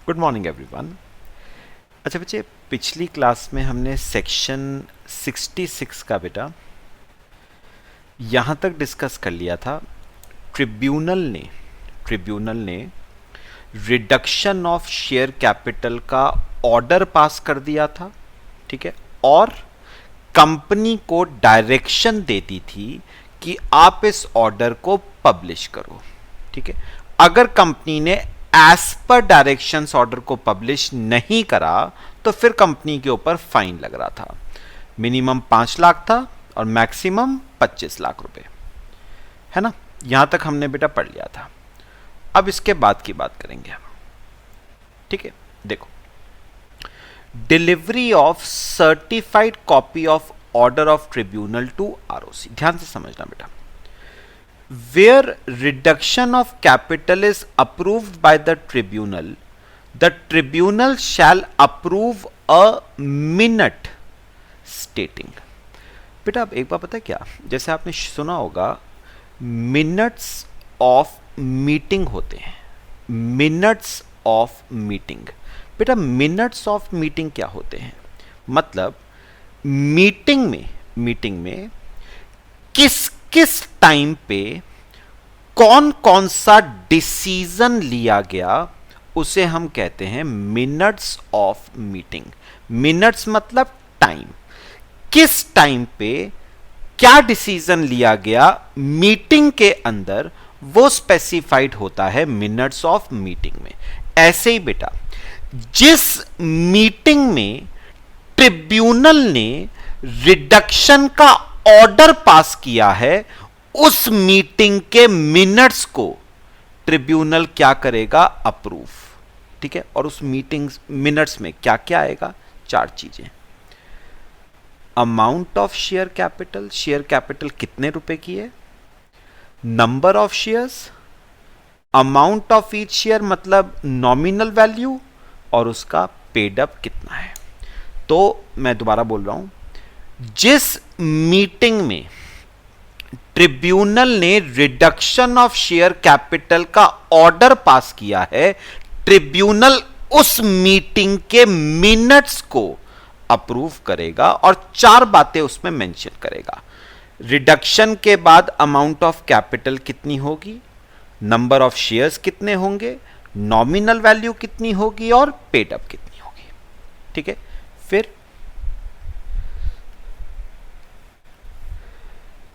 Good morning everyone. अच्छा बच्चे, पिछली क्लास में हमने सेक्शन 66 का बेटा यहाँ तक डिस्कस कर लिया था। ट्रिब्यूनल ने रिडक्शन ऑफ शेयर कैपिटल का ऑर्डर पास कर दिया था, ठीक है, और कंपनी को डायरेक्शन देती थी कि आप इस ऑर्डर को पब्लिश करो, ठीक है। अगर कंपनी ने एज पर डायरेक्शंस ऑर्डर को पब्लिश नहीं करा तो फिर कंपनी के ऊपर फाइन लग रहा था। मिनिमम 5 लाख था और मैक्सिमम 25 लाख रुपए, है ना। यहां तक हमने बेटा पढ़ लिया था। अब इसके बाद की बात करेंगे हम, ठीक है। देखो, delivery of certified copy of order of tribunal to ROC. ध्यान से समझना बेटा। Where reduction of capital is approved by the tribunal shall approve a minute stating। बेटा अब एक बार पता है क्या, जैसे आपने सुना होगा मिनट्स ऑफ मीटिंग होते हैं। मिनट्स ऑफ मीटिंग, बेटा मिनट्स ऑफ मीटिंग क्या होते हैं? मतलब मीटिंग में किस किस टाइम पे कौन कौन सा डिसीजन लिया गया उसे हम कहते हैं मिनट्स ऑफ मीटिंग। मिनट्स मतलब टाइम, किस टाइम पे क्या डिसीजन लिया गया मीटिंग के अंदर, वो स्पेसिफाइड होता है मिनट्स ऑफ मीटिंग में। ऐसे ही बेटा जिस मीटिंग में ट्रिब्यूनल ने रिडक्शन का ऑर्डर पास किया है उस मीटिंग के मिनट्स को ट्रिब्यूनल क्या करेगा? अप्रूव, ठीक है। और उस मीटिंग मिनट्स में क्या क्या आएगा? 4 चीजें। Amount of share capital, share capital कितने रुपए की है, number of shares, amount of each share मतलब नॉमिनल वैल्यू, और उसका पेड अप कितना है। तो मैं दोबारा बोल रहा हूं, जिस मीटिंग में ट्रिब्यूनल ने रिडक्शन ऑफ शेयर कैपिटल का ऑर्डर पास किया है, ट्रिब्यूनल उस मीटिंग के मिनट्स को अप्रूव करेगा और 4 बातें उसमें मेंशन करेगा। रिडक्शन के बाद अमाउंट ऑफ कैपिटल कितनी होगी, नंबर ऑफ शेयर्स कितने होंगे, नॉमिनल वैल्यू कितनी होगी और पेड अप कितनी होगी, ठीक है। फिर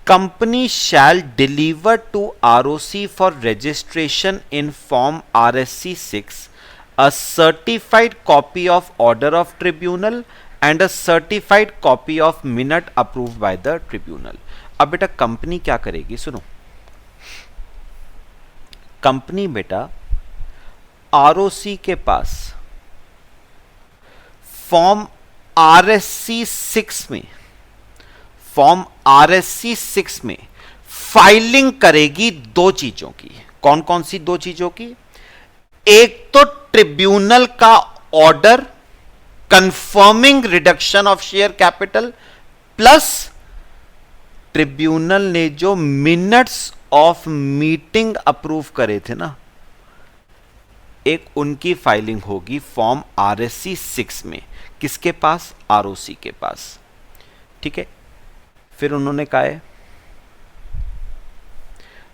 company shall deliver to ROC for registration in form RSC 6 a certified copy of order of tribunal and a certified copy of minute approved by the tribunal। अब बेटा कंपनी क्या करेगी, सुनो। कंपनी बेटा ROC के पास फॉर्म RSC 6 में, form RSC 6 में filing करेगी 2 चीजों की। कौन कौन सी 2 चीजों की? एक तो ट्रिब्यूनल का order confirming reduction of share capital, plus tribunal ने जो मिनट्स ऑफ मीटिंग अप्रूव करे थे ना, एक उनकी फाइलिंग होगी फॉर्म RSC 6 में। किसके पास? ROC के पास, ठीक है। फिर उन्होंने कहा है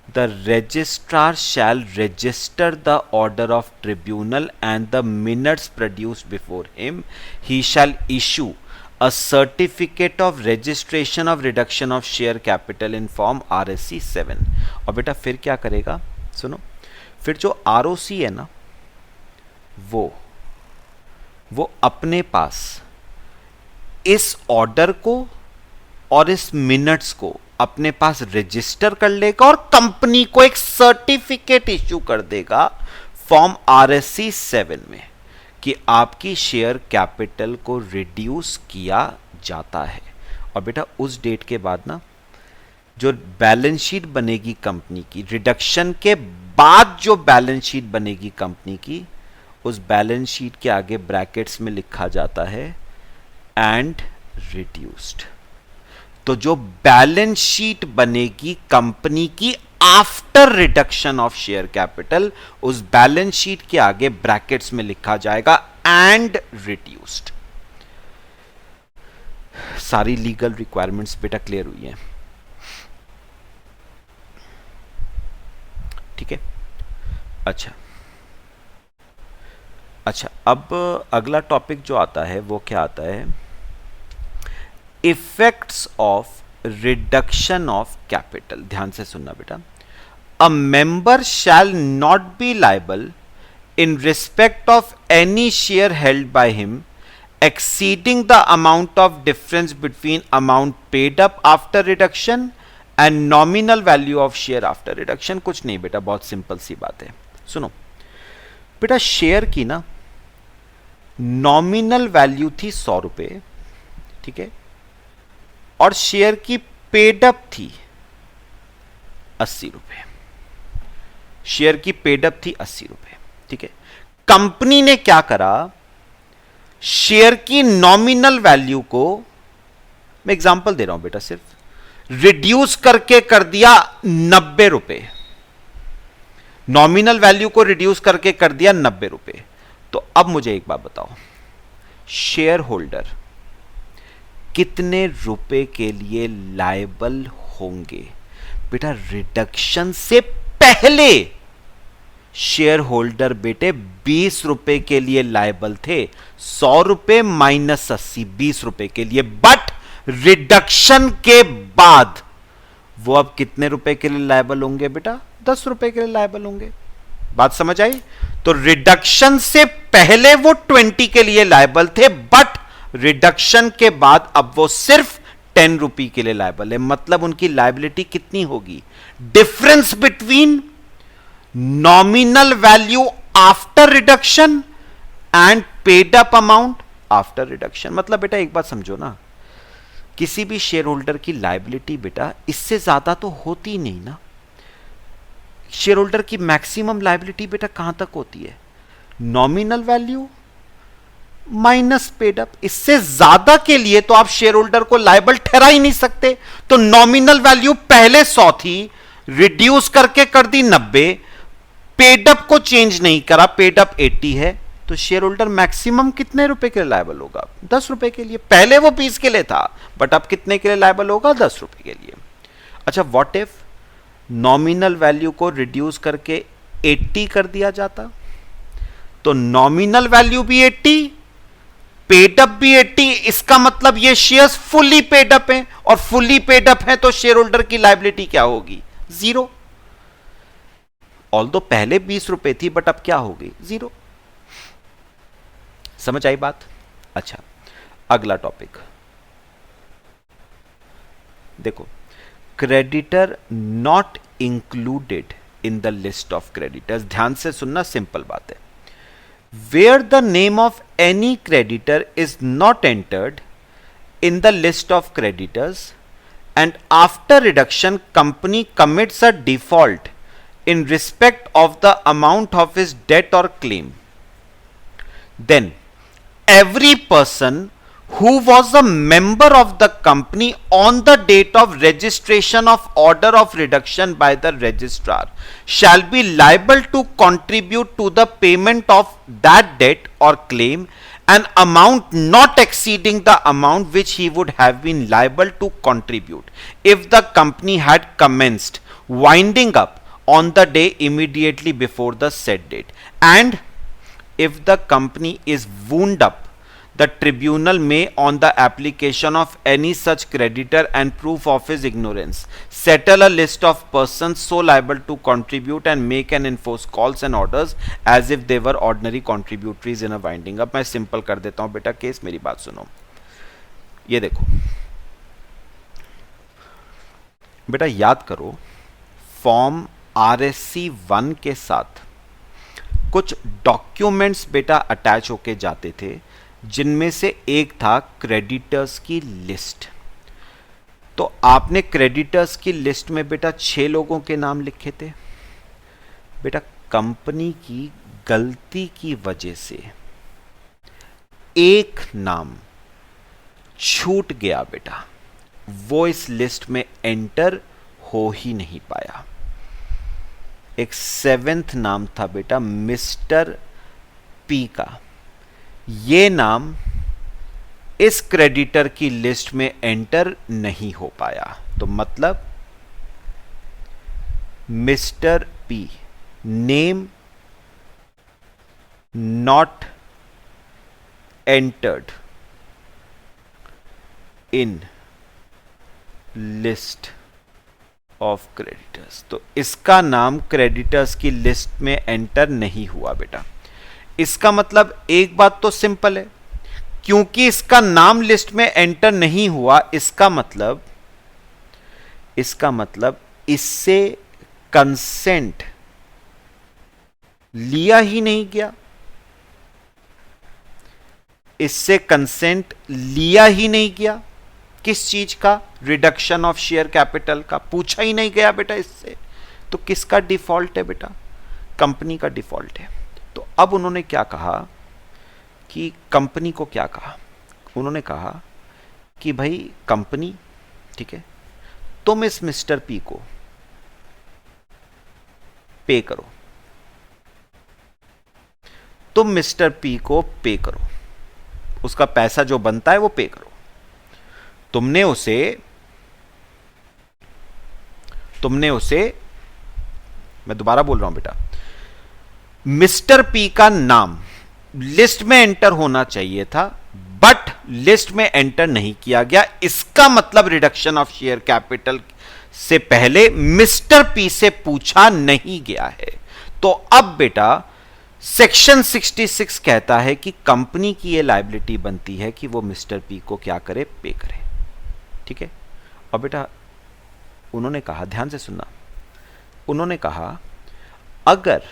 the registrar shall register the order of tribunal and the minutes produce before him, he shall issue a certificate of registration of reduction of share capital in form RSC 7। और बेटा फिर क्या करेगा, सुनो। फिर जो ROC है ना, वो अपने पास इस ऑर्डर को और इस मिनट्स को अपने पास रजिस्टर कर लेगा और कंपनी को एक सर्टिफिकेट इश्यू कर देगा फॉर्म RSC 7 में कि आपकी शेयर कैपिटल को रिड्यूस किया जाता है। और बेटा उस डेट के बाद ना जो बैलेंस शीट बनेगी कंपनी की, रिडक्शन के बाद जो बैलेंस शीट बनेगी कंपनी की, उस बैलेंस शीट के आगे ब्रैकेट्स में लिखा जाता है एंड रिड्यूस्ड। तो जो बैलेंस शीट बनेगी कंपनी की after reduction of share capital, उस बैलेंस शीट के आगे ब्रैकेट्स में लिखा जाएगा एंड रिड्यूस्ड। सारी लीगल रिक्वायरमेंट्स बेटा क्लियर हुई है? ठीक है। अच्छा, अब अगला टॉपिक जो आता है वो क्या आता है? Effects of reduction of capital. ध्यान से सुनना बेटा। A member shall not be liable in respect of any share held by him exceeding the amount of difference between amount paid up after reduction and nominal value of share after reduction। कुछ नहीं बेटा, बहुत simple सी बात है। सुनो बेटा, share की ना नॉमिनल वैल्यू थी 100 रुपए, ठीक है, और शेयर की पेड अप थी 80 रुपए। शेयर की पेड अप थी 80 रुपए, ठीक है। कंपनी ने क्या करा, शेयर की नॉमिनल वैल्यू को, मैं एग्जांपल दे रहा हूं बेटा, सिर्फ रिड्यूस करके कर दिया 90 रुपए। नॉमिनल वैल्यू को रिड्यूस करके कर दिया 90 रुपए। तो अब मुझे एक बात बताओ, शेयर होल्डर कितने रुपए के लिए लायबल होंगे? बेटा रिडक्शन से पहले शेयर होल्डर बेटे 20 रुपए के लिए लायबल थे। 100 रुपए माइनस 80, 20 रुपए के लिए। बट रिडक्शन के बाद वो अब कितने रुपए के लिए लायबल होंगे बेटा? 10 रुपए के लिए लायबल होंगे। बात समझ आई? तो रिडक्शन से पहले वो 20 के लिए लायबल थे, बट रिडक्शन के बाद अब वो सिर्फ 10 रुपए के लिए लायबल है। मतलब उनकी लायबिलिटी कितनी होगी? Difference between nominal value after reduction and paid up amount after reduction. मतलब बेटा एक बात समझो ना, किसी भी शेयर होल्डर की लायबिलिटी बेटा इससे ज्यादा तो होती नहीं ना। शेयर होल्डर की मैक्सिमम लायबिलिटी बेटा कहां तक होती है? Nominal value minus paid up. इससे ज्यादा के लिए तो आप शेयर होल्डर को लायबल ठहरा ही नहीं सकते। तो नॉमिनल वैल्यू पहले 100 थी, रिड्यूस करके कर दी 90, पेडअप को चेंज नहीं करा, पेडअप 80 है, तो शेयर होल्डर मैक्सिमम कितने रुपए के लिए लायबल होगा? 10 रुपए के लिए। पहले वो 20 के लिए था, बट अब कितने के लिए लायबल होगा? 10 रुपए के लिए। अच्छा, व्हाट इफ नॉमिनल वैल्यू को रिड्यूस करके 80 कर दिया जाता? तो नॉमिनल वैल्यू भी 80, पेडअप भी 80। इसका मतलब ये शेयर्स फुल्ली पेडअप हैं, और फुल्ली पेडअप है तो शेयर होल्डर की लायबिलिटी क्या होगी? 0। ऑल्दो पहले 20 रुपए थी, बट अब क्या हो गई? 0। समझ आई बात? अच्छा, अगला टॉपिक देखो, creditor not included in the list of creditors. ध्यान से सुनना, सिंपल बात है। Where the name of any creditor is not entered in the list of creditors and after reduction company commits a default in respect of the amount of his debt or claim, then every person who was a member of the company on the date of registration of order of reduction by the registrar shall be liable to contribute to the payment of that debt or claim an amount not exceeding the amount which he would have been liable to contribute if the company had commenced winding up on the day immediately before the said date, and if the company is wound up, the tribunal may on the application of any such creditor and proof of his ignorance settle a list of persons so liable to contribute and make and enforce calls and orders as if they were ordinary contributories in a winding up। मैं simple कर देता हूं बेटा case, मेरी बात सुनो। ये देखो बेटा, याद करो फॉर्म RSC 1 के साथ कुछ डॉक्यूमेंट्स बेटा अटैच होके जाते थे, जिनमें से एक था क्रेडिटर्स की लिस्ट। तो आपने क्रेडिटर्स की लिस्ट में बेटा 6 लोगों के नाम लिखे थे। बेटा कंपनी की गलती की वजह से एक नाम छूट गया बेटा, वो इस लिस्ट में एंटर हो ही नहीं पाया। एक सेवेंथ नाम था बेटा मिस्टर पी का। ये नाम इस क्रेडिटर की लिस्ट में एंटर नहीं हो पाया, तो मतलब mister P name not entered in list of creditors. तो इसका नाम क्रेडिटर्स की लिस्ट में एंटर नहीं हुआ बेटा। इसका मतलब एक बात तो सिंपल है, क्योंकि इसका नाम लिस्ट में एंटर नहीं हुआ, इसका मतलब इससे कंसेंट लिया ही नहीं गया, इससे कंसेंट लिया ही नहीं गया। किस चीज का? रिडक्शन ऑफ शेयर कैपिटल का पूछा ही नहीं गया बेटा इससे। तो किसका डिफॉल्ट है बेटा? कंपनी का डिफॉल्ट है। तो अब उन्होंने क्या कहा कि कंपनी को क्या कहा? उन्होंने कहा कि भाई कंपनी, ठीक है, तुम इस मिस्टर पी को पे करो, तुम मिस्टर पी को पे करो, उसका पैसा जो बनता है वो पे करो। तुमने उसे मैं दोबारा बोल रहा हूं बेटा, मिस्टर पी का नाम लिस्ट में एंटर होना चाहिए था, बट लिस्ट में एंटर नहीं किया गया। इसका मतलब रिडक्शन ऑफ शेयर कैपिटल से पहले मिस्टर पी से पूछा नहीं गया है। तो अब बेटा सेक्शन 66 कहता है कि कंपनी की यह लायबिलिटी बनती है कि वो मिस्टर पी को क्या करे? पे करे। ठीक है। और बेटा उन्होंने कहा, ध्यान से सुनना, उन्होंने कहा अगर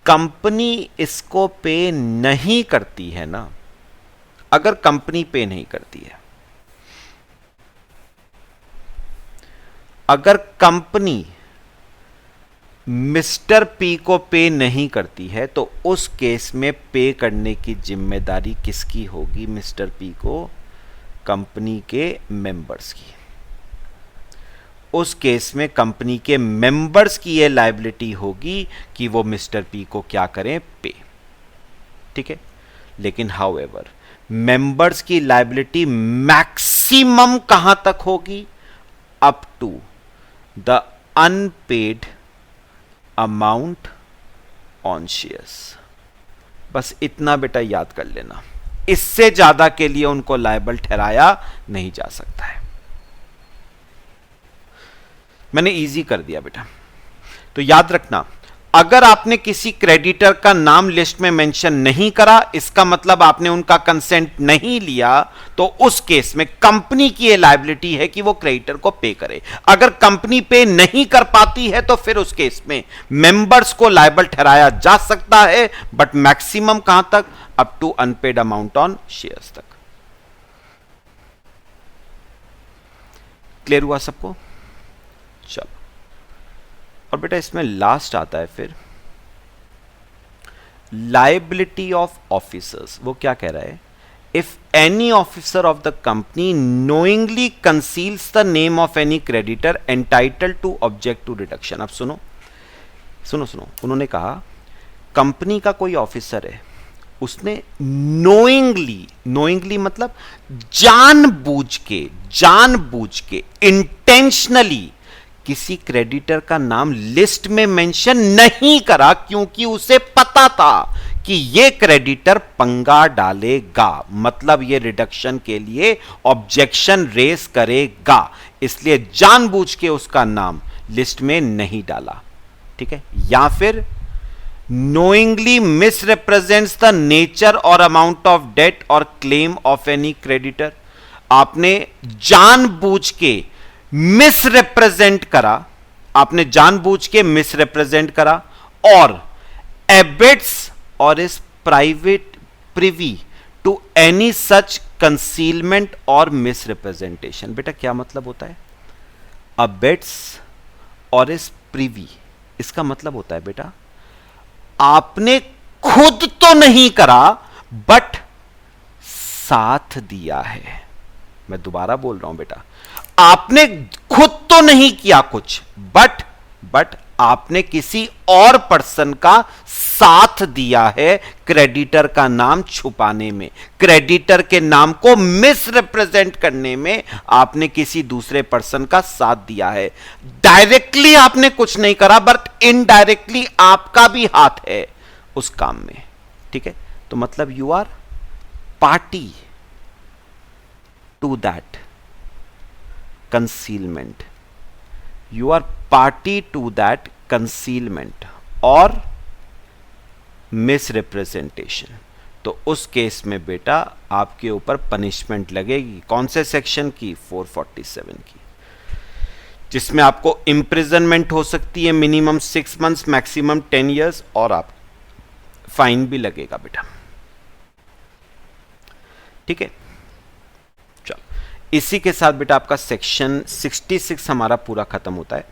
कंपनी इसको पे नहीं करती है ना, अगर कंपनी पे नहीं करती है, अगर कंपनी मिस्टर पी को पे नहीं करती है, तो उस केस में पे करने की जिम्मेदारी किसकी होगी? मिस्टर पी को कंपनी के मेंबर्स की। उस केस में कंपनी के मेंबर्स की यह लायबिलिटी होगी कि वो मिस्टर पी को क्या करें? पे। ठीक है। लेकिन हाउएवर मेंबर्स की लायबिलिटी मैक्सिमम कहां तक होगी? Up to the unpaid amount on shares. बस इतना बेटा याद कर लेना, इससे ज्यादा के लिए उनको लायबल ठहराया नहीं जा सकता है। मैंने इजी कर दिया बेटा। तो याद रखना, अगर आपने किसी क्रेडिटर का नाम लिस्ट में मेंशन नहीं करा, इसका मतलब आपने उनका कंसेंट नहीं लिया, तो उस केस में कंपनी की यह लायबिलिटी है कि वो क्रेडिटर को पे करे। अगर कंपनी पे नहीं कर पाती है तो फिर उस केस में मेंबर्स को लायबल ठहराया जा सकता है, बट मैक्सिमम कहां तक? Up to unpaid amount on shares तक। क्लियर हुआ सबको? चलो, और बेटा इसमें लास्ट आता है फिर लायबिलिटी ऑफ ऑफिसर्स। वो क्या कह रहा है? If any officer of the company knowingly conceals the name of any creditor entitled to object to reduction. अब सुनो, उन्होंने कहा कंपनी का कोई ऑफिसर है, उसने नोइंगली मतलब जानबूझ के इंटेंशनली किसी क्रेडिटर का नाम लिस्ट में मेंशन नहीं करा, क्योंकि उसे पता था कि यह क्रेडिटर पंगा डालेगा, मतलब यह रिडक्शन के लिए ऑब्जेक्शन रेस करेगा, इसलिए जानबूझ के उसका नाम लिस्ट में नहीं डाला। ठीक है। या फिर knowingly misrepresents the nature or amount of debt or claim of any creditor। आपने जानबूझ के मिसरिप्रेजेंट करा, or abets or is private privy to any such concealment or misrepresentation. बेटा क्या मतलब होता है? एबिट्स और इज प्रिवी, इसका मतलब होता है बेटा आपने खुद तो नहीं करा, बट साथ दिया है। मैं दोबारा बोल रहा हूं बेटा, आपने खुद तो नहीं किया कुछ, बट बट आपने किसी और पर्सन का साथ दिया है क्रेडिटर का नाम छुपाने में, क्रेडिटर के नाम को मिसरिप्रेजेंट करने में आपने किसी दूसरे पर्सन का साथ दिया है। डायरेक्टली आपने कुछ नहीं करा, बट इनडायरेक्टली आपका भी हाथ है उस काम में। ठीक है, तो मतलब you are party to that concealment, you are party to that concealment और misrepresentation। तो उस केस में बेटा आपके ऊपर पनिशमेंट लगेगी, कौन से सेक्शन की? 447 की, जिसमें आपको इम्प्रिजनमेंट हो सकती है मिनिमम 6 मंथ्स, मैक्सिमम 10 years, और आप फाइन भी लगेगा बेटा। ठीक है, इसी के साथ बेटा आपका सेक्शन 66 हमारा पूरा खत्म होता है।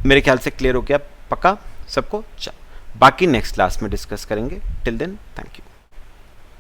मेरे ख्याल से क्लियर हो गया पक्का सबको? चल, बाकी नेक्स्ट क्लास में डिस्कस करेंगे। Till then thank you.